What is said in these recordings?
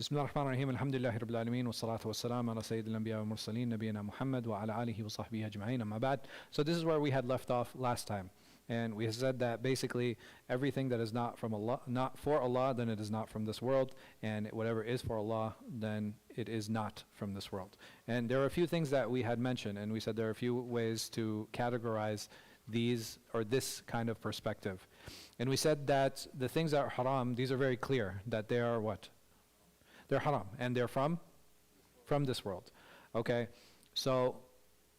بسم الله الرحمن الرحيم الحمد لله رب العالمين والصلاة والسلام على سيد الأنبياء والمرسلين نبينا محمد وعلى آله وصحبه أجمعين أما بعد. So this is where we had left off last time, and we said that basically everything that is not from Allah, not for Allah, then it is not from this world, and whatever is for Allah, then it is not from this world. And there are a few things that we had mentioned, and we said there are a few ways to categorize these or this kind of perspective. And we said that the things that are haram, these are very clear that they are what? They're haram, and they're from this world. Okay, so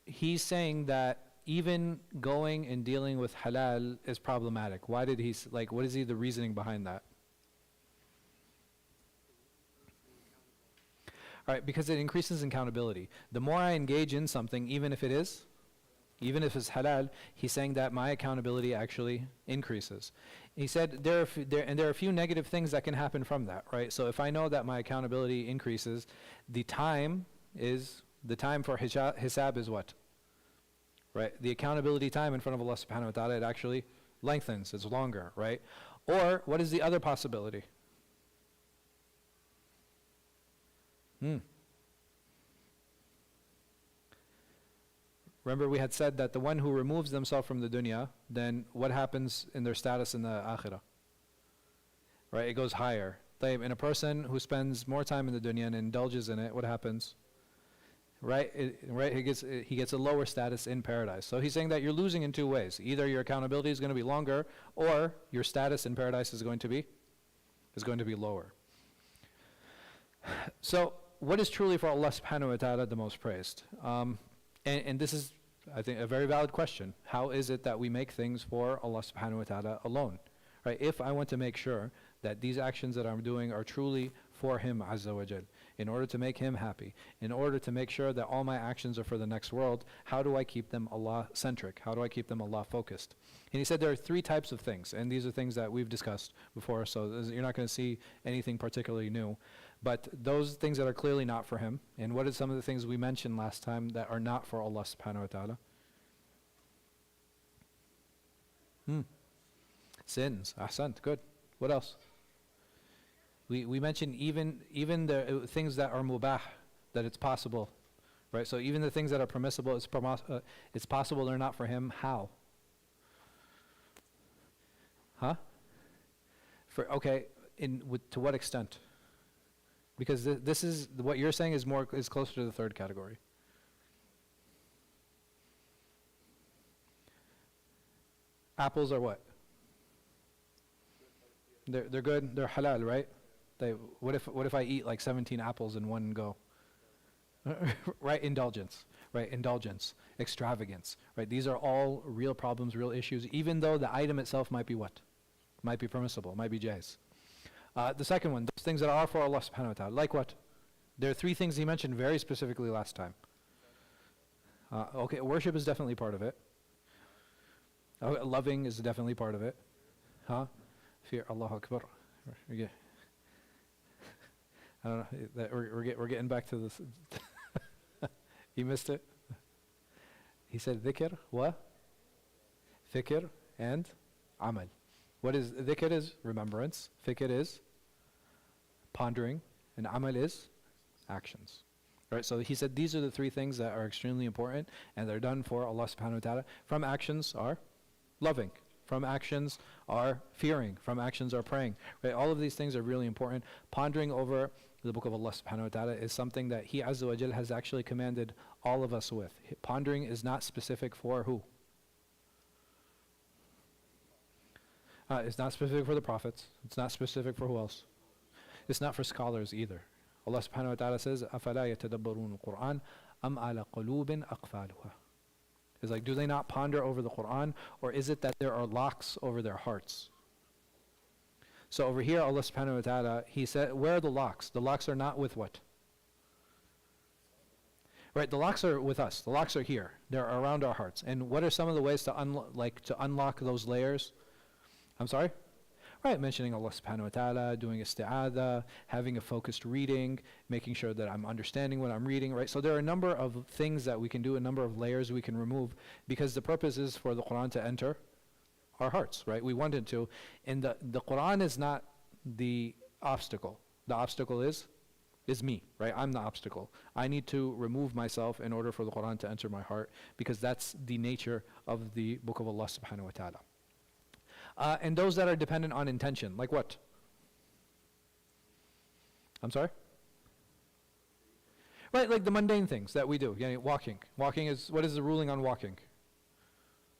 he's saying that even going and dealing with halal is problematic. Why did he, what is the reasoning behind that? All right, because it increases accountability. The more I engage in something, even if it's halal, he's saying that my accountability actually increases. He said there are a few negative things that can happen from that, right? So if I know that my accountability increases, the time for hisab is what? Right? The accountability time in front of Allah subhanahu wa ta'ala, it actually lengthens, it's longer, right? Or what is the other possibility? Remember we had said that the one who removes themselves from the dunya, then what happens in their status in the akhirah? Right, it goes higher. In a person who spends more time in the dunya and indulges in it, what happens? Right, he gets a lower status in paradise. So he's saying that you're losing in two ways. Either your accountability is going to be longer, or your status in paradise is going to be lower. So what is truly for Allah subhanahu wa ta'ala the most praised? And this is, I think, a very valid question. How is it that we make things for Allah subhanahu wa ta'ala alone? Right? If I want to make sure that these actions that I'm doing are truly for Him Azza wa Jal, in order to make Him happy, in order to make sure that all my actions are for the next world, how do I keep them Allah-centric? How do I keep them Allah-focused? And he said there are three types of things, and these are things that we've discussed before, so you're not going to see anything particularly new. But those things that are clearly not for Him, and what are some of the things we mentioned last time that are not for Allah subhanahu wa ta'ala? Sins. Ahsant. Good. What else? We mentioned even the things that are mubah, that it's possible, right? So even the things that are permissible, it's possible they're not for Him. How? Huh? To what extent? Because this is what you're saying is closer to the third category. Apples are what? They're good. They're halal, right? What if I eat like 17 apples in one go? Right? Indulgence. Right? Indulgence. Extravagance. Right? These are all real problems, real issues. Even though the item itself might be what? Might be permissible. Might be jaiz. The second one, those things that are for Allah subhanahu wa ta'ala. Like what? There are three things he mentioned very specifically last time. Okay, worship is definitely part of it. Loving is definitely part of it. Huh? Fear, Allahu Akbar. I don't know, we're getting back to this. You missed it? He said dhikr, what? Fikr and amal. What is dhikr is remembrance, fikr is pondering, and amal is actions. Right? So he said these are the three things that are extremely important, and they're done for Allah subhanahu wa ta'ala. From actions are loving, from actions are fearing, from actions are praying. Right? All of these things are really important. Pondering over the book of Allah subhanahu wa ta'ala is something that He Azza wa Jal has actually commanded all of us with. Pondering is not specific for who? It's not specific for the prophets. It's not specific for who else? It's not for scholars either. Allah subhanahu wa ta'ala says, أَفَلَا يَتَدَبَّرُونَ الْقُرْآنَ أَمْ عَلَى قُلُوبٍ أَقْفَالُهَا. It's like, do they not ponder over the Qur'an, or is it that there are locks over their hearts? So over here, Allah subhanahu wa ta'ala, He said, where are the locks? The locks are not with what? Right, the locks are with us. The locks are here. They're around our hearts. And what are some of the ways to unlock those layers? I'm sorry? Right, mentioning Allah subhanahu wa ta'ala, doing isti'adha, having a focused reading, making sure that I'm understanding what I'm reading, right? So there are a number of things that we can do, a number of layers we can remove, because the purpose is for the Qur'an to enter our hearts, right? We want it to. And the Qur'an is not the obstacle. The obstacle is is me, right? I'm the obstacle. I need to remove myself in order for the Quran to enter my heart, because that's the nature of the Book of Allah subhanahu wa ta'ala. And those that are dependent on intention, like what? I'm sorry? Right, like the mundane things that we do. Yeah, walking. Walking is, what is the ruling on walking?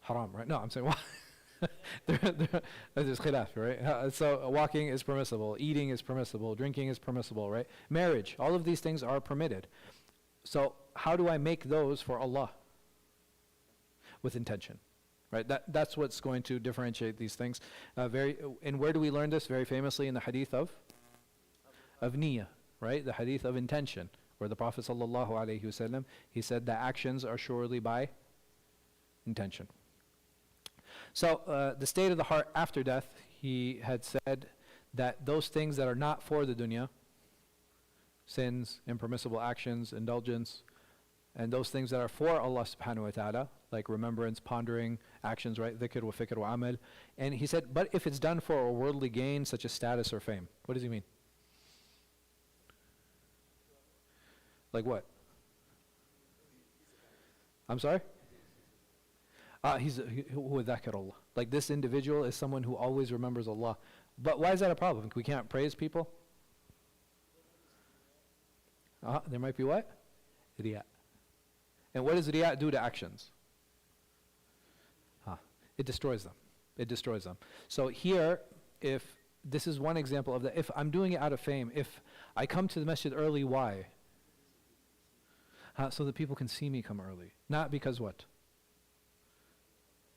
Haram, right? No, I'm saying there's khilaf, right? So walking is permissible, eating is permissible, drinking is permissible, right? Marriage, all of these things are permitted. So how do I make those for Allah? With intention, right? That's what's going to differentiate these things. And where do we learn this? Very famously in the hadith of niyyah, right? The hadith of intention, where the Prophet sallallahu alaihi wasallam, he said the actions are surely by intention. So the state of the heart after death, he had said that those things that are not for the dunya, sins, impermissible actions, indulgence, and those things that are for Allah subhanahu wa ta'ala, like remembrance, pondering, actions, right? Dhikr wa fikr wa amal. And he said, but if it's done for a worldly gain, such as status or fame. What does he mean? Like what? I'm sorry? He's huwa dhakir Allah. Like this individual is someone who always remembers Allah. But why is that a problem? We can't praise people? There might be what? Riya. And what does riya do to actions? It destroys them. It destroys them. So here, if this is one example of that, if I'm doing it out of fame, if I come to the masjid early, why? So that people can see me come early. Not because what?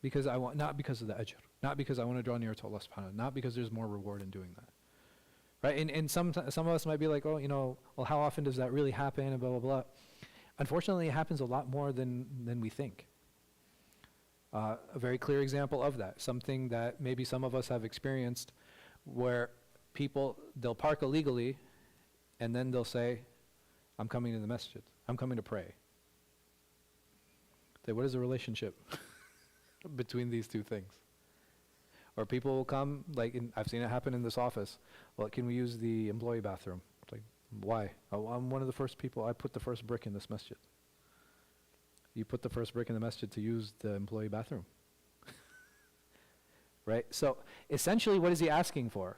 Because I want, not because of the ajr, not because I want to draw near to Allah subhanahu wa ta'ala, not because there's more reward in doing that. Right? And some of us might be like, oh, well, how often does that really happen, and blah, blah, blah. Unfortunately, it happens a lot more than we think. A very clear example of that, something that maybe some of us have experienced, where people, they'll park illegally, and then they'll say, I'm coming to the masjid. I'm coming to pray. What is the relationship between these two things? Or people will come, like I've seen it happen in this office. Well, can we use the employee bathroom? It's like, why? Oh, I'm one of the first people. I put the first brick in this masjid. You put the first brick in the masjid to use the employee bathroom. Right? So essentially, what is he asking for?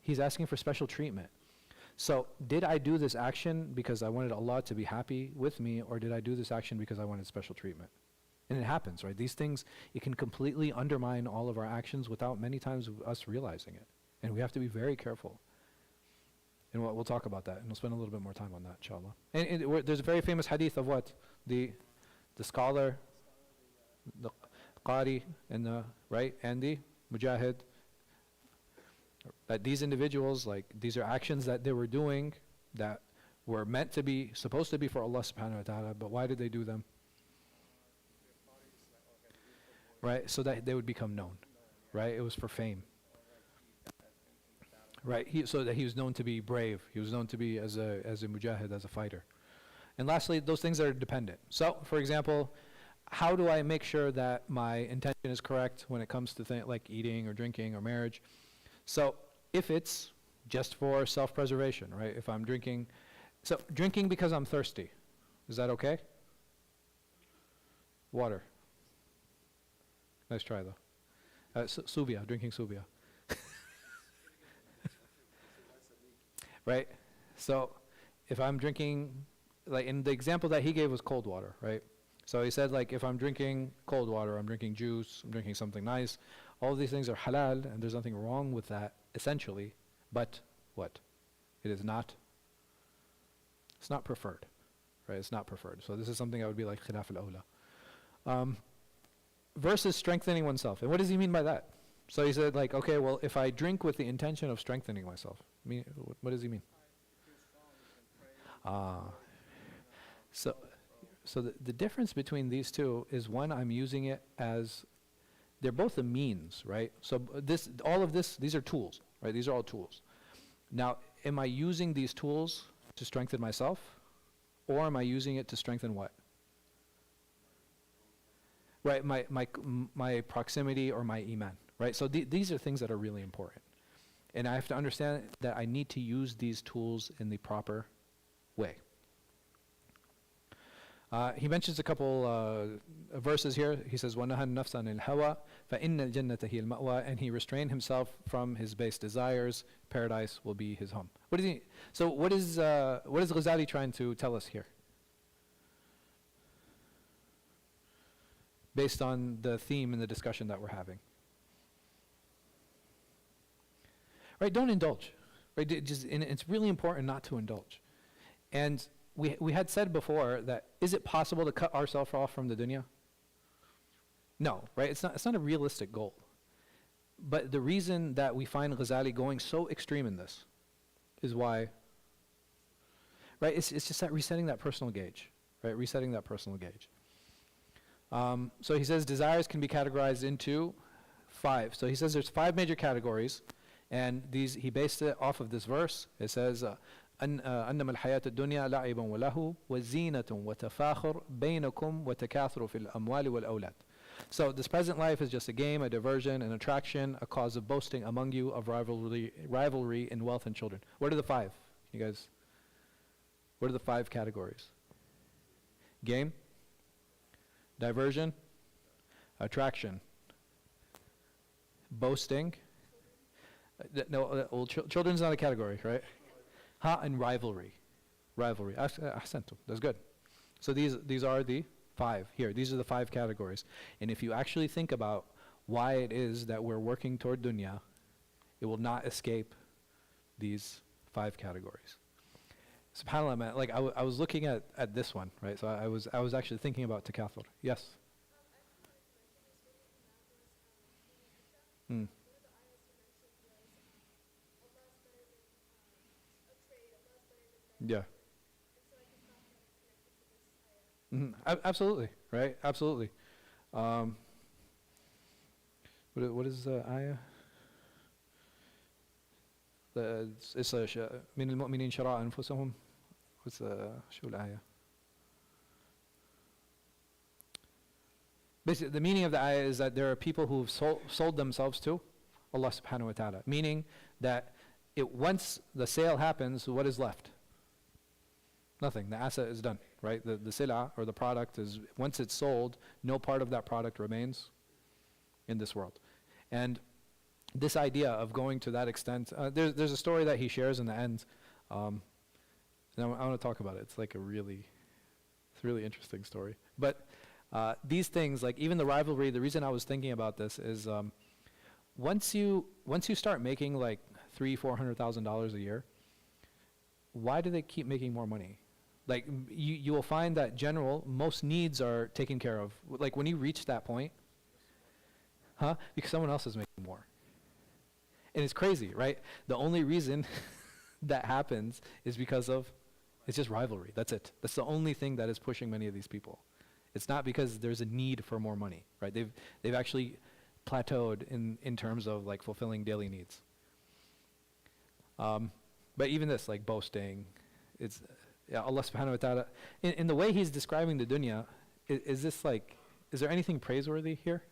He's asking for special treatment. So did I do this action because I wanted Allah to be happy with me, or did I do this action because I wanted special treatment? And it happens, right? These things, it can completely undermine all of our actions without many times us realizing it. And we have to be very careful. And we'll talk about that, and we'll spend a little bit more time on that, inshallah. And there's a very famous hadith of what? The scholar, the qari, and the, right? And the mujahid. That these individuals, like, these are actions that they were doing that were meant to be, supposed to be for Allah subhanahu wa ta'ala, but why did they do them? Right, so that they would become known, right? It was for fame. Right, so that he was known to be brave. He was known to be as a mujahid, as a fighter. And lastly, those things that are dependent. So, for example, how do I make sure that my intention is correct when it comes to things like eating or drinking or marriage? So, if it's just for self-preservation, right? If I'm drinking, so drinking because I'm thirsty, is that okay? Water. Nice try though. Subia, drinking subia. Right? So, if I'm drinking, like in the example that he gave was cold water, right? So he said, like, if I'm drinking cold water, I'm drinking juice, I'm drinking something nice, all of these things are halal, and there's nothing wrong with that, essentially, but what? It is not, it's not preferred, right? It's not preferred. So this is something that would be like khilaf al-awla. Versus strengthening oneself. And what does he mean by that? So he said, like, okay, well, if I drink with the intention of strengthening myself, what does he mean? So the difference between these two is, one, I'm using it as, they're both a means, right? So all of this, these are tools, right? These are all tools. Now, am I using these tools to strengthen myself, or am I using it to strengthen what? Right, my proximity or my iman, right? So these are things that are really important. And I have to understand that I need to use these tools in the proper way. He mentions a couple verses here. He says, وَنَهَى النَّفْسَ عَنِ الْهَوَى فَإِنَّ الْجَنَّةَ هِيَ الْمَأْوَى, and he restrained himself from his base desires. Paradise will be his home. What is he? So what is Ghazāli trying to tell us here? Based on the theme and the discussion that we're having. Right, don't indulge. Right, and it's really important not to indulge. And we had said before that, is it possible to cut ourselves off from the dunya? No, right? It's not a realistic goal. But the reason that we find Ghazāli going so extreme in this is why, right? It's just that resetting that personal gauge, right? Resetting that personal gauge. So he says desires can be categorized into 5. So he says there's 5 major categories, and these he based it off of this verse. It says, أنما الحياة الدنيا لعب وله وزينة وتفاخر بينكم وتكاثر في الأموال والأولاد. So this present life is just a game, a diversion, an attraction, a cause of boasting among you, of rivalry in wealth and children. What are the 5? You guys, what are the 5 categories? Game, diversion, attraction, boasting. Children's not a category, right? And rivalry. Ahsantum. That's good. So these are the 5 here. These are the 5 categories. And if you actually think about why it is that we're working toward dunya, it will not escape these 5 categories. SubhanAllah, man, like I was looking at this one, right? So I was actually thinking about takathur. Yes? Mm. Yeah. Absolutely, right? Absolutely. What is the ayah? It's من المؤمنين شراء أنفسهم. What's شو الآية? Basically, the meaning of the ayah is that there are people who've sold themselves to Allah subhanahu wa ta'ala. Meaning that once the sale happens, what is left? Nothing. The asset is done, right? The sila, or the product, is once it's sold, no part of that product remains in this world. And this idea of going to that extent, there's a story that he shares in the end, and I want to talk about it. It's like really interesting story. But these things, like even the rivalry, the reason I was thinking about this is once you start making like $300,000-$400,000 a year, why do they keep making more money? Like you will find that most needs are taken care of. Like when you reach that point, because someone else is making more. And it's crazy, right? The only reason that happens is because it's just rivalry. That's it. That's the only thing that is pushing many of these people. It's not because there's a need for more money, right? They've actually plateaued in terms of like fulfilling daily needs. But even this, like boasting, it's Allah subhanahu wa ta'ala, in the way he's describing the dunya, is there anything praiseworthy here?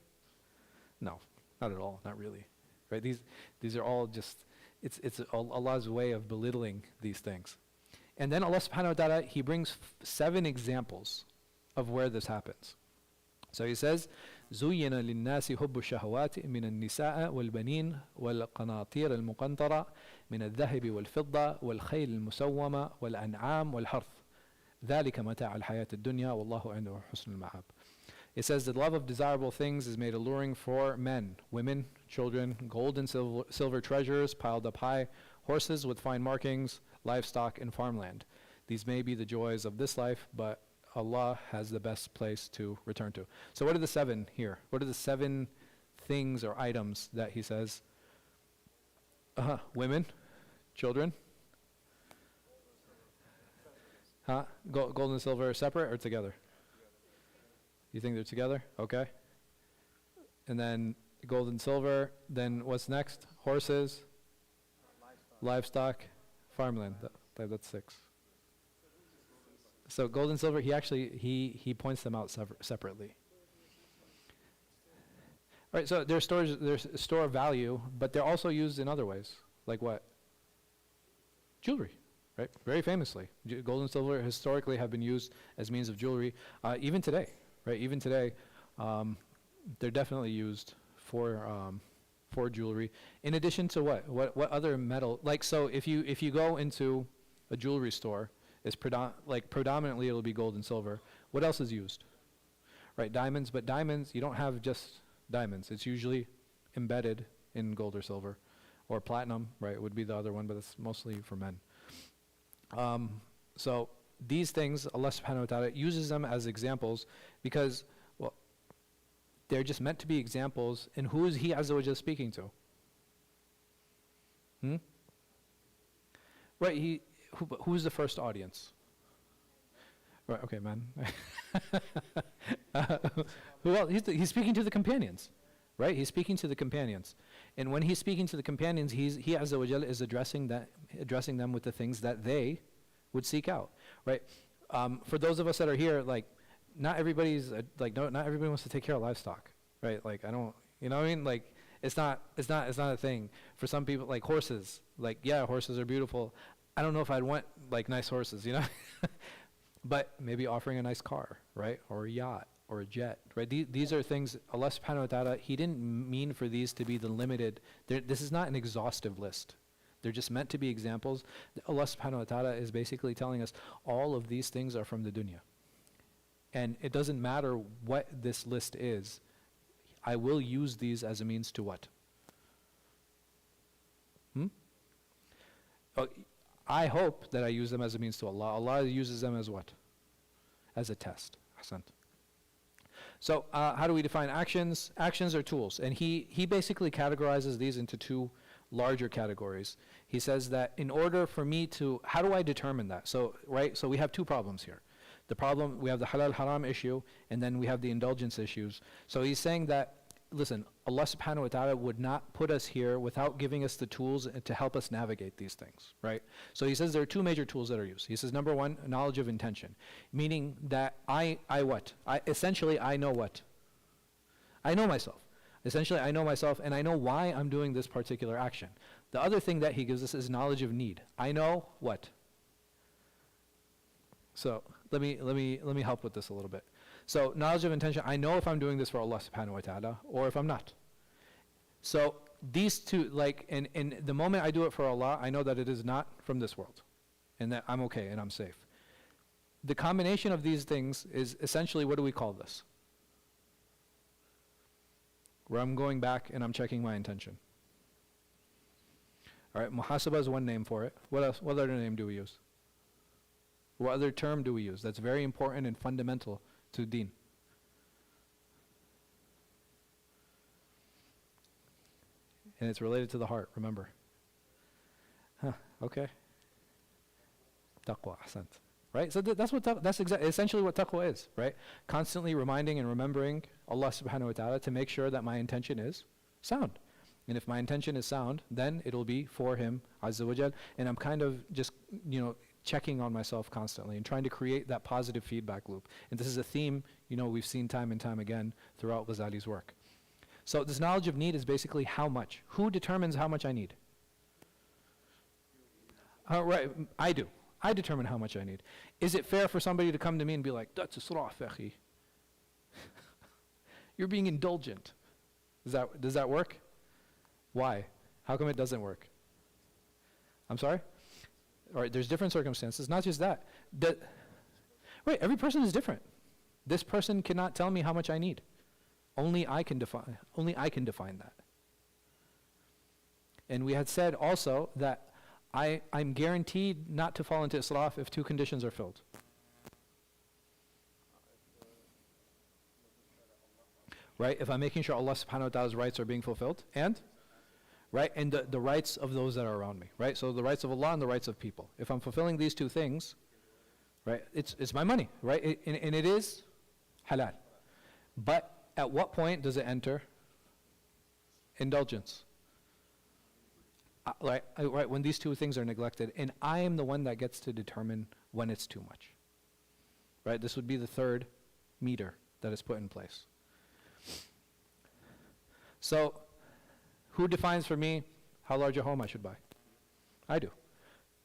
No, not at all, not really. Right? These are all just, it's Allah's way of belittling these things. And then Allah subhanahu wa ta'ala, he brings 7 examples of where this happens. So he says, زُيِّنَ لِلنَّاسِ حُبُّ الشَّهَوَاتِ مِنَ النِّسَاءِ وَالْبَنِينَ وَالْقَنَاطِيرِ الْمُقَنطَرَةِ مِنَ الذَّهَبِ وَالْفِضَّةِ وَالْخَيْلِ الْمُسَوَّمَةِ وَالْأَنْعَامِ وَالْحَرْثِ ذَلِكَ مَتَاعُ الْحَيَاةِ الدُّنْيَا وَاللَّهُ عِنْدَهُ حُسْنُ الْمَآبِ. It says the love of desirable things is made alluring for men, women, children, gold and silver treasures piled up high, horses with fine markings, livestock and farmland. These may be the joys of this life, but Allah has the best place to return to. So what are the 7 here? What are the 7 things or items that he says? Women, children. Gold and silver separate or together? You think they're together? Okay. And then gold and silver. Then what's next? Horses, livestock, farmland. That's 6. So gold and silver, he points them out separately. Right, so there's store of value, but they're also used in other ways. Like what? Jewelry, right? Very famously. Gold and silver historically have been used as means of jewelry. Even today, right? Even today, they're definitely used for jewelry. In addition to what other metal? Like, so if you go into a jewelry store, it's predominantly it'll be gold and silver. What else is used? Right, diamonds. But diamonds, you don't have just diamonds. It's usually embedded in gold or silver, or platinum. Right, would be the other one, but it's mostly for men. So these things, Allah subhanahu wa ta'ala uses them as examples because, well, they're just meant to be examples. And who is He Azza wa Jal speaking to? Right, who's the first audience? Right, okay, man. Who else? He's speaking to the companions, right? He's speaking to the companions. And when He's speaking to the companions, He Azza wa Jal is addressing them with the things that they would seek out, right? For those of us that are here, like, not everybody's not everybody wants to take care of livestock, right? Like, I don't, you know what I mean? Like, it's not a thing. For some people, like horses, like, yeah, horses are beautiful. I don't know if I'd want like nice horses, you know? But maybe offering a nice car, right? Or a yacht or a jet, right? These are things Allah subhanahu wa ta'ala, He didn't mean for these to be the limited. This is not an exhaustive list. They're just meant to be examples. Allah subhanahu wa ta'ala is basically telling us all of these things are from the dunya. And it doesn't matter what this list is. I will use these as a means to what? I hope that I use them as a means to Allah. Allah uses them as what? As a test. Ahsant. So how do we define actions? Actions are tools. And he basically categorizes these into two larger categories. He says that in order for me to, how do I determine that? So, right, so we have two problems here. The problem, we have the halal haram issue, and then we have the indulgence issues. So he's saying that, listen, Allah subhanahu wa ta'ala would not put us here without giving us the tools to help us navigate these things, right? So he says there are two major tools that are used. He says, number one, knowledge of intention, meaning that essentially I know what? I know myself. Essentially I know myself and I know why I'm doing this particular action. The other thing that he gives us is knowledge of need. I know what? So let me help with this a little bit. So knowledge of intention, I know if I'm doing this for Allah subhanahu wa ta'ala or if I'm not. So these two, like, in the moment I do it for Allah, I know that it is not from this world and that I'm okay and I'm safe. The combination of these things is essentially, what do we call this? Where I'm going back and I'm checking my intention. All right, muhasabah is one name for it. What else? What other name do we use? What other term do we use? That's very important and fundamental to deen. And it's related to the heart, remember. Okay. Taqwa, ahsant. Right? So that's essentially what taqwa is, right? Constantly reminding and remembering Allah subhanahu wa ta'ala to make sure that my intention is sound. And if my intention is sound, then it'll be for Him, Azza wa Jal. And I'm kind of just, checking on myself constantly and trying to create that positive feedback loop. And this is a theme, we've seen time and time again throughout Ghazāli's work. So this knowledge of need is basically how much. Who determines how much I need? Right, I do. I determine how much I need. Is it fair for somebody to come to me and be like, that's israf, akhi? You're being indulgent. Does that work? Why? How come it doesn't work? I'm sorry? All right, there's different circumstances, not just that. Right, every person is different. This person cannot tell me how much I need. Only I can define that. And we had said also that I'm guaranteed not to fall into israf if two conditions are filled. Right, if I'm making sure Allah subhanahu wa ta'ala's rights are being fulfilled, and the rights of those that are around me, right? So the rights of Allah and the rights of people. If I'm fulfilling these two things, right, it's my money, right? And it is halal. But at what point does it enter indulgence? Right, when these two things are neglected, and I am the one that gets to determine when it's too much. Right, this would be the third meter that is put in place. So, who defines for me how large a home I should buy? I do.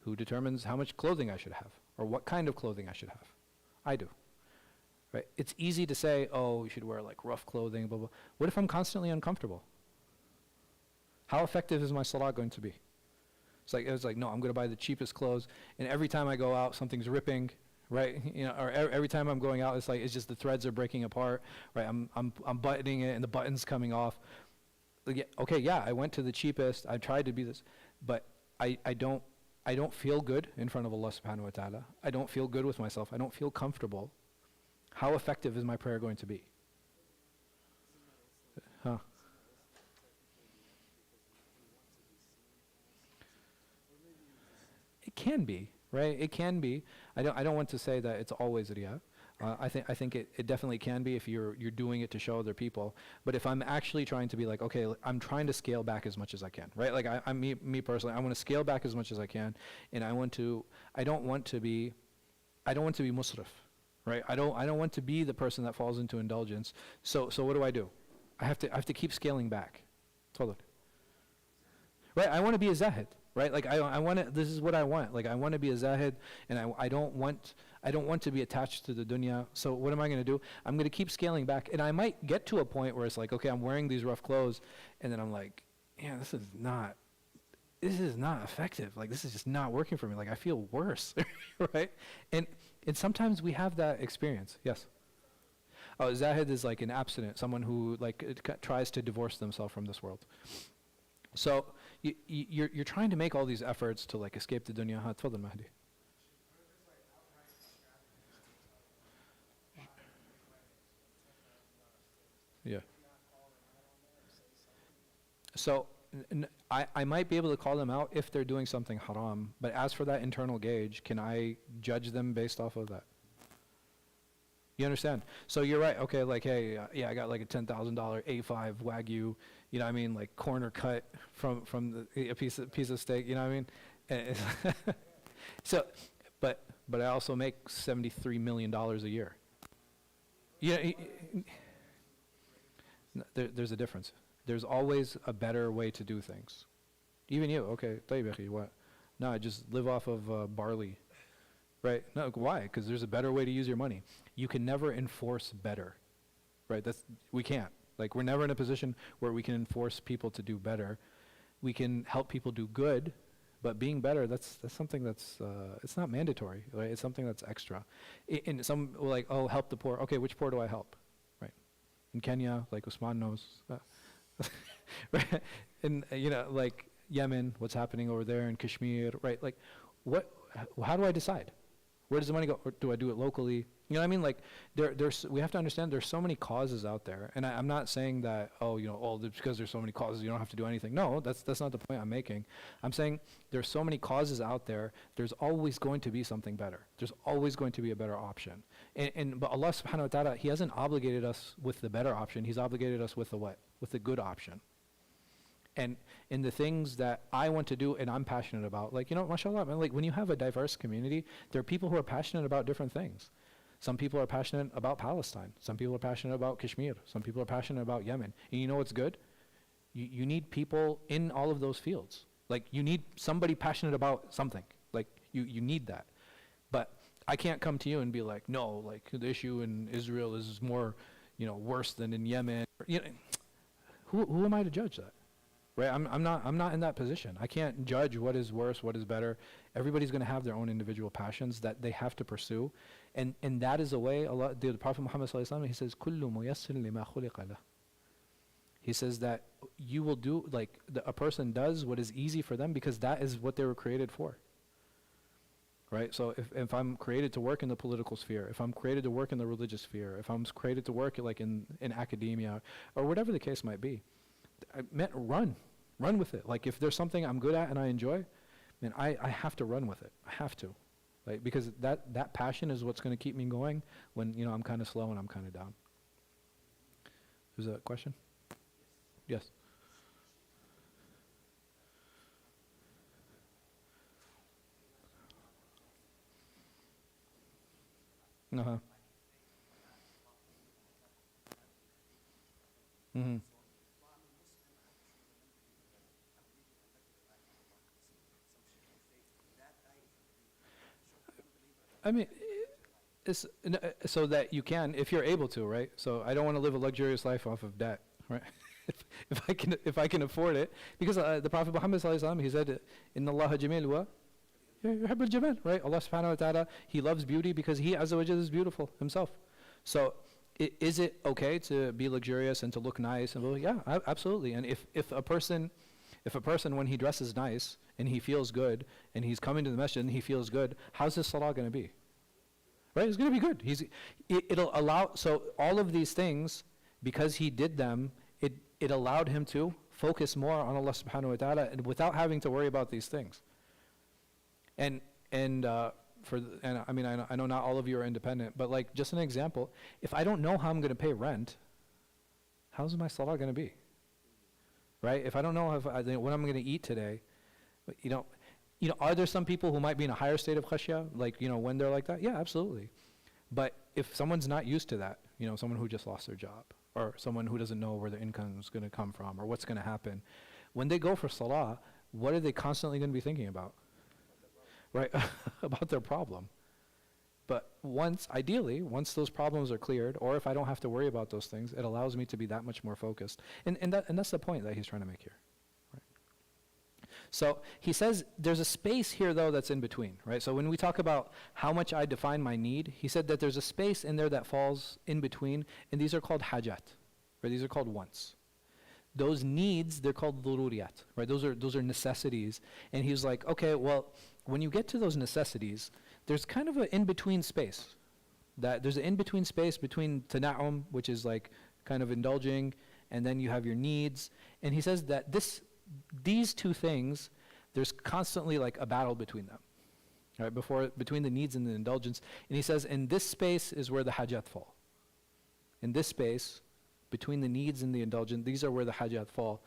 Who determines how much clothing I should have or what kind of clothing I should have? I do. Right? It's easy to say, oh, you should wear like rough clothing, blah, blah. What if I'm constantly uncomfortable? How effective is my salah going to be? It's like, no, I'm going to buy the cheapest clothes, and every time I go out, something's ripping, right? Or every time I'm going out, it's just the threads are breaking apart, right? I'm buttoning it, and the button's coming off. Like, okay, yeah, I went to the cheapest. I tried to be this, but I don't feel good in front of Allah subhanahu wa ta'ala. I don't feel good with myself. I don't feel comfortable. How effective is my prayer going to be? Huh? It can be, right? It can be. I don't want to say that it's always riyā. I think it definitely can be if you're doing it to show other people. But if I'm actually trying to be like, okay, I'm trying to scale back as much as I can, right? Like me personally, I want to scale back as much as I can, and I don't want to be musrif, right? I don't want to be the person that falls into indulgence. So what do? I have to keep scaling back. Right? I want to be a zahid, right? Like I want to. This is what I want. Like I want to be a zahid, and I don't want to be attached to the dunya. So what am I going to do? I'm going to keep scaling back, and I might get to a point where it's like, okay, I'm wearing these rough clothes, and then I'm like, yeah, this is not effective. Like this is just not working for me. Like I feel worse, right? And sometimes we have that experience. Yes. Oh, zahid is like an abstinent, someone who like tries to divorce themselves from this world. So you're trying to make all these efforts to like escape the dunya. تفضل Mahdi. Yeah. So I might be able to call them out if they're doing something haram, but as for that internal gauge, can I judge them based off of that? You understand? So you're right. Okay, like, hey, yeah, I got like a $10,000 A5 Wagyu, you know what I mean, like corner cut from a piece of steak, you know what I mean? And so, but I also make $73 million a year. Yeah, there's a difference. There's always a better way to do things. Even you, okay, طيب يا أخي, what? No, I just live off of barley. Right? No, why? Because there's a better way to use your money. You can never enforce better, right? We can't. Like we're never in a position where we can enforce people to do better. We can help people do good, but being better, that's something that's it's not mandatory, right? It's something that's extra. And some like, oh, help the poor. Okay, which poor do I help? Right? In Kenya, like Usman knows, right? And like Yemen, what's happening over there in Kashmir, right? Like, how do I decide? Where does the money go? Or do I do it locally? You know what I mean? Like, we have to understand there's so many causes out there. And I'm not saying that, because there's so many causes, you don't have to do anything. No, that's not the point I'm making. I'm saying there's so many causes out there, there's always going to be something better. There's always going to be a better option. But Allah subhanahu wa ta'ala, He hasn't obligated us with the better option. He's obligated us with the what? With the good option. And in the things that I want to do and I'm passionate about, like, mashallah, man, like when you have a diverse community, there are people who are passionate about different things. Some people are passionate about Palestine. Some people are passionate about Kashmir. Some people are passionate about Yemen. And you know what's good? You need people in all of those fields. Like you need somebody passionate about something. Like you need that. But I can't come to you and be like, no, like the issue in Israel is more, worse than in Yemen. Who am I to judge that? Right, I'm not in that position. I can't judge what is worse, what is better. Everybody's going to have their own individual passions that they have to pursue, and that is a way. The Prophet Muhammad sallallahu alaihi wasallam, he says, "Kullu muyassar lima khuliqa lah." He says that you will do a person does what is easy for them because that is what they were created for. Right. So if I'm created to work in the political sphere, if I'm created to work in the religious sphere, if I'm created to work like in academia or whatever the case might be, I meant run with it. Like if there's something I'm good at and I enjoy, man, I have to run with it. I have to, like because that passion is what's going to keep me going when I'm kind of slow and I'm kind of down. There's a question? Yes. Uh-huh. Mm-hmm. I mean, so that you can, if you're able to, right? So I don't want to live a luxurious life off of debt, right? if I can afford it, because the Prophet Muhammad sallallahu alaihi wasallam, he said, "Inna Allah jamil wa yuhibbul jamal," right? Allah subhanahu wa ta'ala, He loves beauty because He azza wa jalla is beautiful Himself. So is it okay to be luxurious and to look nice? And yeah, absolutely. And if a person when he dresses nice and he feels good and he's coming to the masjid and he feels good, how's his salah going to be? Right? It's going to be good. It'll allow, so all of these things, because he did them, it allowed him to focus more on Allah subhanahu wa ta'ala and without having to worry about these things. And I mean, I know not all of you are independent, but like just an example, if I don't know how I'm going to pay rent, how's my salah going to be? Right? If I don't know what I'm going to eat today, are there some people who might be in a higher state of khashya, like, when they're like that? Yeah, absolutely. But if someone's not used to that, someone who just lost their job, or someone who doesn't know where their income is going to come from, or what's going to happen, when they go for salah, what are they constantly going to be thinking about? Right? About their problem. But ideally, once those problems are cleared, or if I don't have to worry about those things, it allows me to be that much more focused. And that's the point that he's trying to make here. So he says there's a space here, though, that's in between, right? So when we talk about how much I define my need, he said that there's a space in there that falls in between, and these are called hajat, right? These are called wants. Those needs, they're called dhururiyat, right? Those are necessities. And he's like, okay, well, when you get to those necessities, there's kind of an in-between space. There's an in-between space between tana'um, which is like kind of indulging, and then you have your needs. And he says that these two things, there's constantly like a battle between them, right? Between the needs and the indulgence. And he says, in this space is where the hajat fall. In this space, between the needs and the indulgence, these are where the hajat fall.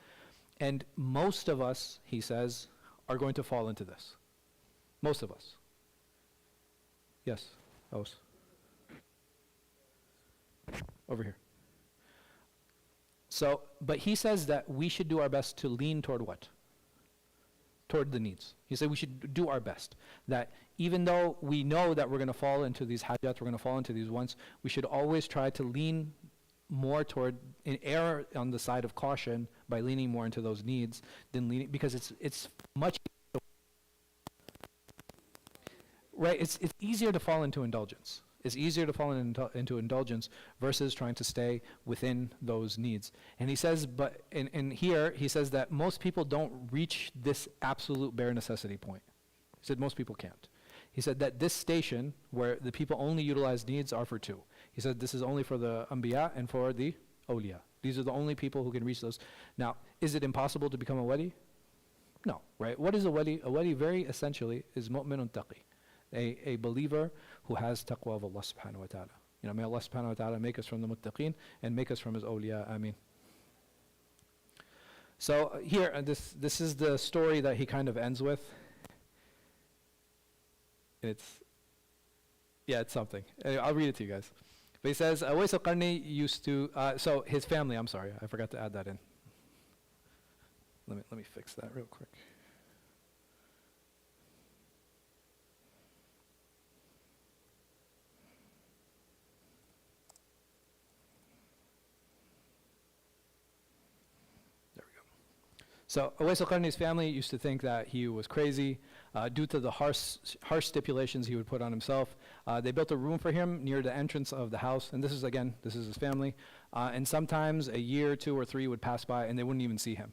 And most of us, he says, are going to fall into this. Most of us. Yes, Aus. Over here. So, but he says that we should do our best to lean toward what? Toward the needs. He said we should do our best. That even though we know that we're going to fall into these hajat, we're going to fall into these wants, we should always try to lean more toward, and err on the side of caution by leaning more into those needs than leaning, because it's much, right? It's easier to fall into indulgence. It's easier to fall into indulgence versus trying to stay within those needs. And he says, but in here, he says that most people don't reach this absolute bare necessity point. He said most people can't. He said that this station, where the people only utilize needs, are for two. He said this is only for the anbiya and for the awliya. These are the only people who can reach those. Now, is it impossible to become a wali? No, right? What is a wali? A wali, very essentially, is mu'minun taqi. A believer who has taqwa of Allah subhanahu wa ta'ala. May Allah subhanahu wa ta'ala make us from the muttaqeen and make us from His awliya. Ameen. So here, this is the story that he kind of ends with. It's something. I'll read it to you guys. But he says, Uwais al-Qarni used to, so his family, I'm sorry, I forgot to add that in. Let me fix that real quick. So Uwais al-Qarni's family used to think that he was crazy due to the harsh stipulations he would put on himself. They built a room for him near the entrance of the house, and this is his family. And sometimes a year, 2 or 3 would pass by and they wouldn't even see him.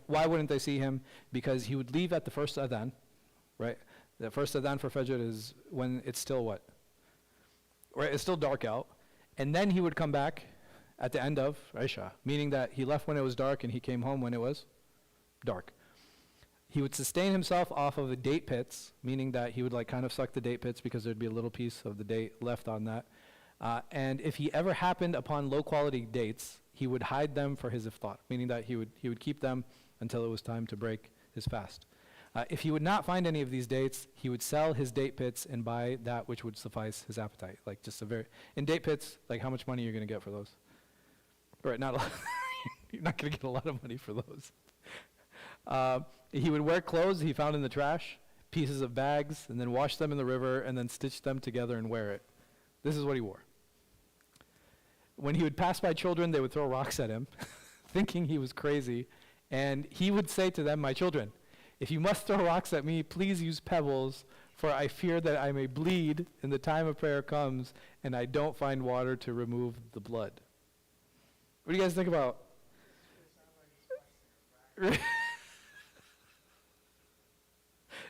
Why wouldn't they see him? Because he would leave at the first adhan, right? The first adhan for Fajr is when it's still what? Right, it's still dark out. And then he would come back at the end of Isha, meaning that he left when it was dark and he came home when it was dark. He would sustain himself off of the date pits, meaning that he would like kind of suck the date pits because there'd be a little piece of the date left on that. And if he ever happened upon low quality dates, he would hide them for his iftar, meaning that he would keep them until it was time to break his fast. If he would not find any of these dates, he would sell his date pits and buy that which would suffice his appetite. Like just in date pits, like how much money you're going to get for those? Right, not a lot. You're not going to get a lot of money for those. He would wear clothes he found in the trash. pieces of bags and then wash them in the river and then stitch them together and wear it. This is what he wore. When he would pass by children, they would throw rocks at him, thinking he was crazy. And he would say to them, "My children, if you must throw rocks at me, please use pebbles, for I fear that I may bleed and the time of prayer comes and I don't find water to remove the blood." What do you guys think about?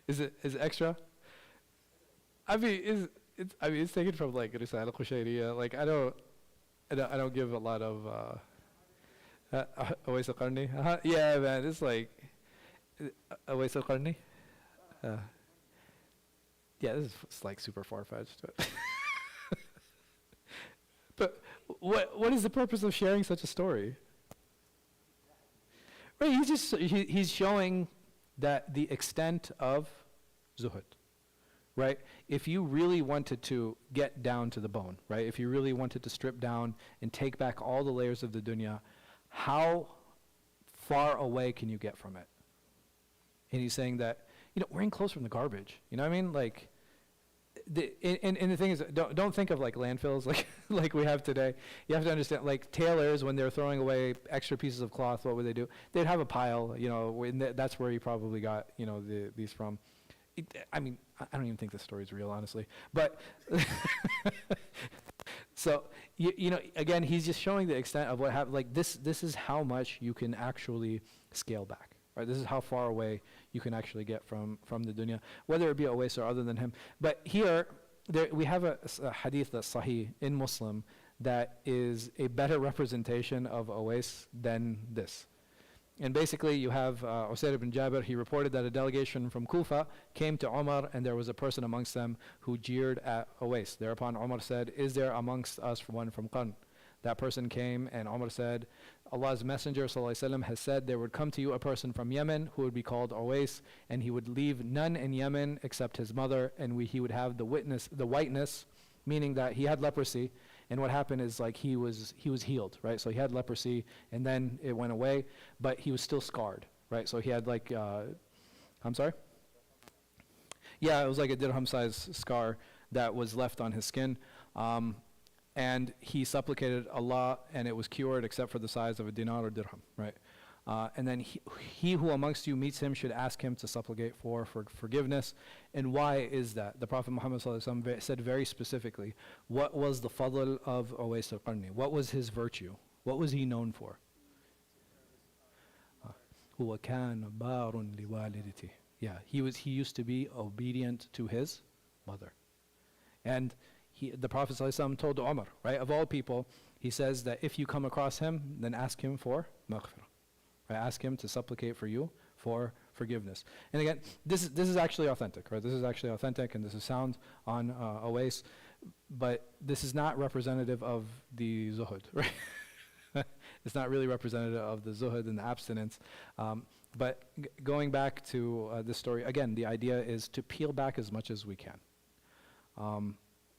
Is it extra? I mean, it's taken from like Risala Qushayriya. Like I don't give a lot of Awais al-Qarni. Yeah, man, it's like Awais al-Qarni. Yeah, it's like super far-fetched. But what is the purpose of sharing such a story? Right, he's showing that the extent of zuhud, right? If you really wanted to get down to the bone, right? If you really wanted to strip down and take back all the layers of the dunya, how far away can you get from it? And he's saying that, wearing clothes from the garbage, you know what I mean? Like, and the thing is, don't think of like landfills like we have today. You have to understand, like tailors, when they're throwing away extra pieces of cloth, what would they do? They'd have a pile, that's where he probably got, these from. I mean, I don't even think this story is real, honestly. But, so, again, he's just showing the extent of what happened. Like this is how much you can actually scale back. Right, this is how far away you can actually get from the dunya, whether it be Awais or other than him. But here, we have a hadith that's sahih in Muslim that is a better representation of Awais than this. And basically, you have Usayd ibn Jabir. He reported that a delegation from Kufa came to Umar, and there was a person amongst them who jeered at Awais. Thereupon Umar said, "Is there amongst us one from Qarn?" That person came, and Umar said, "Allah's Messenger ﷺ has said there would come to you a person from Yemen who would be called Awais, and he would leave none in Yemen except his mother, and he would have the whiteness, meaning that he had leprosy. And what happened is like he was healed, right? So he had leprosy, and then it went away, but he was still scarred, right? So he had like, I'm sorry? Yeah, it was like a dirham-sized scar that was left on his skin. And he supplicated Allah, and it was cured except for the size of a dinar or dirham, right? And then he who amongst you meets him should ask him to supplicate for forgiveness. And why is that? The Prophet Muhammad ﷺ said very specifically, what was the fadl of Awais al-Qarni? What was his virtue? What was he known for? هُوَ كَانَ بَارٌ لِوَالِدِتِهِ. Yeah, he used to be obedient to his mother. And the Prophet ﷺ told Umar, right, of all people, he says that if you come across him, then ask him for maghfirah. Right, ask him to supplicate for you for forgiveness. And again, this is actually authentic, right? This is actually authentic, and this is sound on Awais, but this is not representative of the zuhud, right? It's not really representative of the zuhud and the abstinence. But going back to this story, again, the idea is to peel back as much as we can.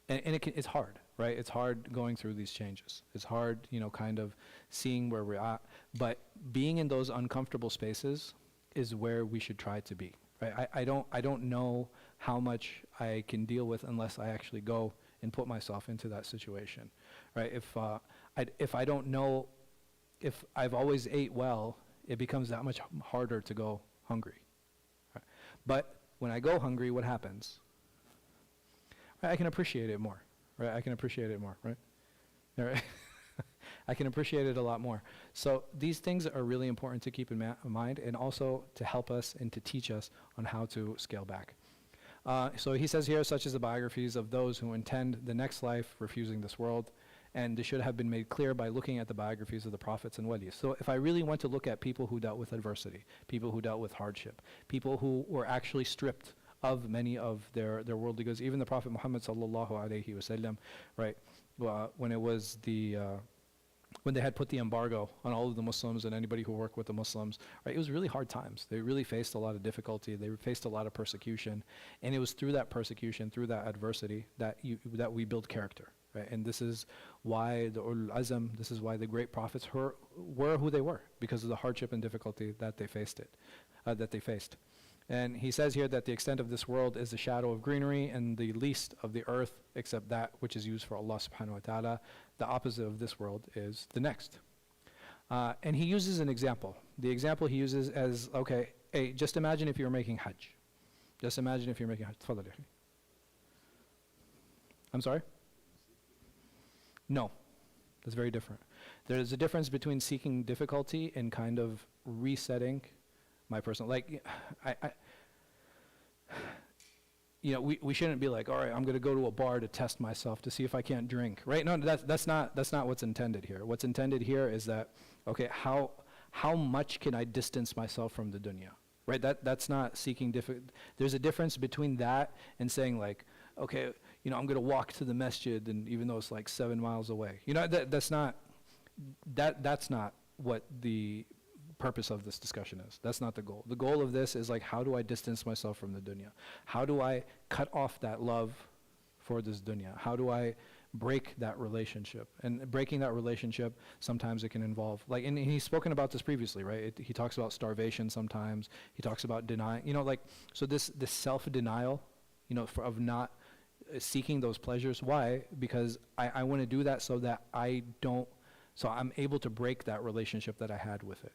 And it's hard, right? It's hard going through these changes. It's hard, kind of seeing where we're at. But being in those uncomfortable spaces is where we should try to be, right? I don't know how much I can deal with unless I actually go and put myself into that situation, right? If I don't know, if I've always ate well, it becomes that much harder to go hungry. Right? But when I go hungry, what happens? Right, I can appreciate it more, right? I can appreciate it more, right? Right. I can appreciate it a lot more. So these things are really important to keep in mind, and also to help us and to teach us on how to scale back. So he says here, such as the biographies of those who intend the next life, refusing this world, and this should have been made clear by looking at the biographies of the prophets and walis. So if I really want to look at people who dealt with adversity, people who dealt with hardship, people who were actually stripped of many of their worldly goods, even the Prophet Muhammad sallallahu alaihi wasallam, right? When it was when they had put the embargo on all of the Muslims and anybody who worked with the Muslims, right? It was really hard times. They really faced a lot of difficulty. They faced a lot of persecution, and it was through that persecution, through that adversity, that we build character, right? And this is why the Ulul Azm, this is why the great prophets were who they were, because of the hardship and difficulty that they faced. And he says here that the extent of this world is the shadow of greenery and the least of the earth except that which is used for Allah subhanahu wa ta'ala. The opposite of this world is the next. And he uses an example. The example he uses as, okay, hey, just imagine if you're making Hajj. Just imagine if you're making Hajj. Tafadhal, ya akhi. I'm sorry? No. That's very different. There's a difference between seeking difficulty and kind of resetting my personal, like, we shouldn't be like, all right, I'm going to go to a bar to test myself to see if I can't drink, right? No, that's not what's intended here. What's intended here is that, okay, how much can I distance myself from the dunya, right? That's not seeking there's a difference between that and saying like, okay, I'm going to walk to the masjid, and even though it's like 7 miles away, that's not what the purpose of this discussion is. That's not the goal. The goal of this is like, how do I distance myself from the dunya? How do I cut off that love for this dunya? How do I break that relationship? And breaking that relationship, sometimes it can involve, like, and he's spoken about this previously, right? He talks about starvation sometimes. He talks about denying, so this self-denial, of not seeking those pleasures. Why? Because I want to do that so that I'm able to break that relationship that I had with it.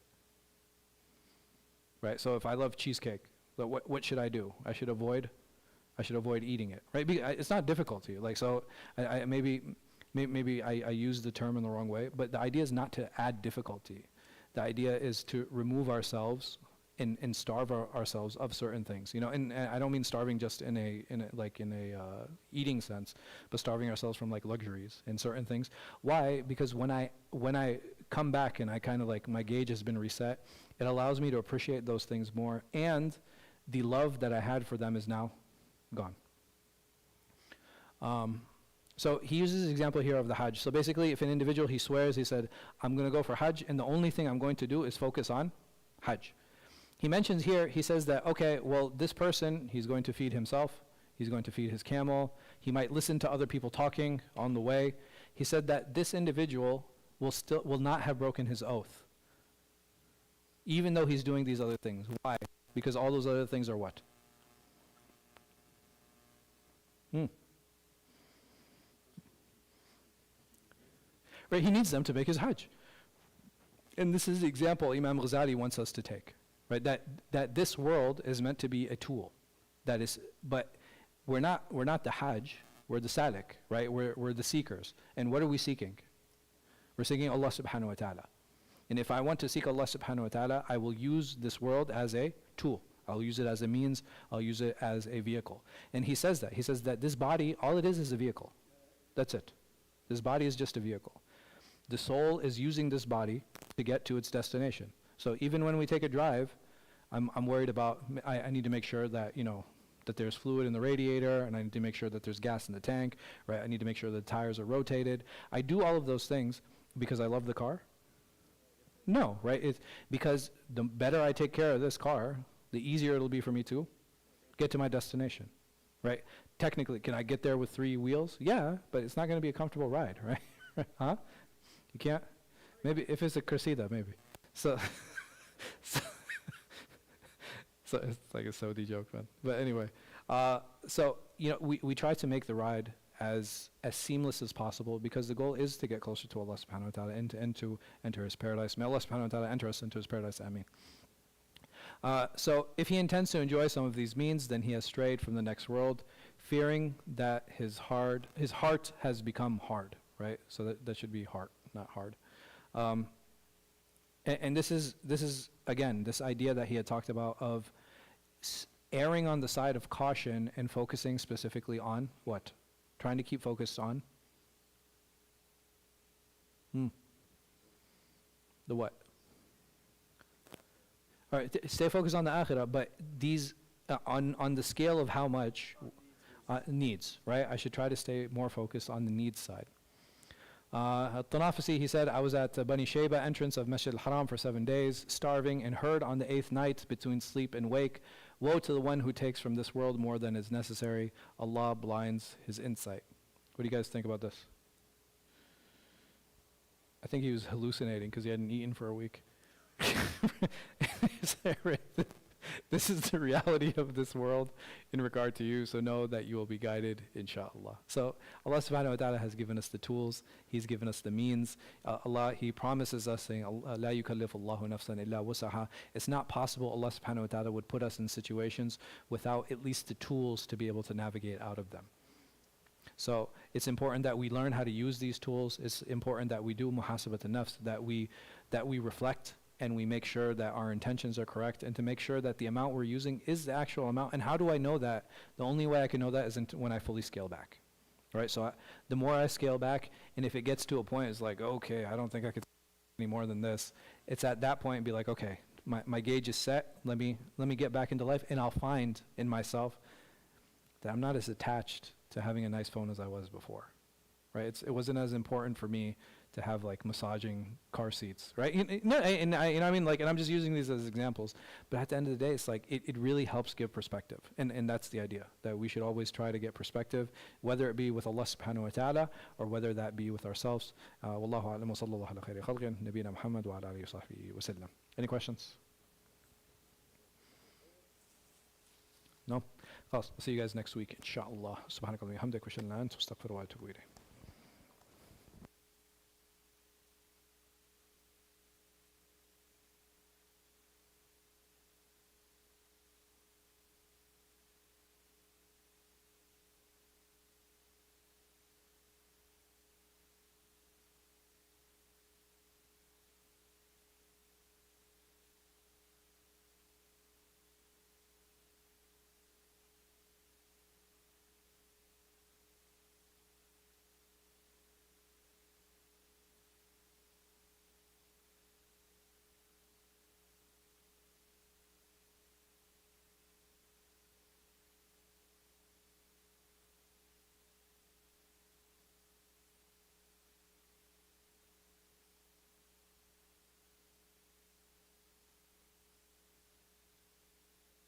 Right, so if I love cheesecake, what should I do? I should avoid eating it, right? It's not difficulty. Like, so maybe I use the term in the wrong way, but the idea is not to add difficulty. The idea is to remove ourselves and starve ourselves of certain things, and I don't mean starving just in a eating sense, but starving ourselves from like luxuries and certain things. Why? Because when I come back and I kind of like, my gauge has been reset, it allows me to appreciate those things more, and the love that I had for them is now gone. So he uses this example here of the Hajj. So basically, if an individual, he swears, he said, I'm going to go for Hajj, and the only thing I'm going to do is focus on Hajj. He mentions here, he says that, okay, well, this person, he's going to feed himself, he's going to feed his camel, he might listen to other people talking on the way. He said that this individual will not have broken his oath, even though he's doing these other things. Why? Because all those other things are what? Right, he needs them to make his Hajj. And this is the example Imam Ghazāli wants us to take. Right, that this world is meant to be a tool. But we're not the Hajj, we're the Salik, right? We're the seekers. And what are we seeking? We're seeking Allah subhanahu wa ta'ala. And if I want to seek Allah subhanahu wa ta'ala, I will use this world as a tool. I'll use it as a means, I'll use it as a vehicle. And he says that this body, all it is a vehicle. That's it. This body is just a vehicle. The soul is using this body to get to its destination. So even when we take a drive, I'm worried about, I need to make sure that, that there's fluid in the radiator, and I need to make sure that there's gas in the tank, right? I need to make sure the tires are rotated. I do all of those things because I love the car? No, right? It's because the better I take care of this car, the easier it'll be for me to get to my destination, right? Technically, can I get there with 3 wheels? Yeah, but it's not going to be a comfortable ride, right? Huh? You can't? Maybe if it's a Cressida, maybe. So it's like a Saudi joke, man. But anyway, so we try to make the ride as seamless as possible, because the goal is to get closer to Allah subhanahu wa ta'ala and to enter His paradise. May Allah subhanahu wa ta'ala enter us into His paradise. Ameen. So if he intends to enjoy some of these means, then he has strayed from the next world, fearing that his heart has become hard, right? So that should be heart, not hard. And this is again this idea that he had talked about of erring on the side of caution and focusing specifically on what? Trying to keep focused on the what? All right, stay focused on the akhirah, but these on the scale of how much needs, right? I should try to stay more focused on the needs side. Al-Tanafisi, he said, I was at Bani Shayba entrance of Masjid al-Haram for 7 days, starving, and heard on the 8th night between sleep and wake, woe to the one who takes from this world more than is necessary. Allah blinds his insight. What do you guys think about this? I think he was hallucinating because he hadn't eaten for a week. This is the reality of this world in regard to you, so know that you will be guided, inshallah. So Allah subhanahu wa ta'ala has given us the tools, He's given us the means. Allah, He promises us saying, لَا يُكَلِّفُ اللَّهُ نَفْسًا إِلَّا وُسَعَهَا. It's not possible Allah subhanahu wa ta'ala would put us in situations without at least the tools to be able to navigate out of them. So it's important that we learn how to use these tools. It's important that we do muhasabat an-nafs, that we reflect and we make sure that our intentions are correct, and to make sure that the amount we're using is the actual amount. And how do I know that? The only way I can know that is when I fully scale back, right? So the more I scale back, and if it gets to a point, it's like, okay, I don't think I could any more than this. It's at that point be like, okay, my gauge is set. Let me get back into life, and I'll find in myself that I'm not as attached to having a nice phone as I was before, right? It wasn't as important for me to have like massaging car seats, right? And I mean, like, and I'm just using these as examples, but at the end of the day, it's like, it really helps give perspective. And that's the idea, that we should always try to get perspective, whether it be with Allah subhanahu wa ta'ala, or whether that be with ourselves. Wallahu a'lam wa sallallahu ala khayri khalqin, nabiyina Muhammad wa ala alihi wa sahbihi wa sallam. Any questions? No? خلاص, I'll see you guys next week, inshallah. Subhanakallahumma wa bihamdika, wa ashhadu an la ilaha illa anta, astaghfiruka wa atubu ilayk.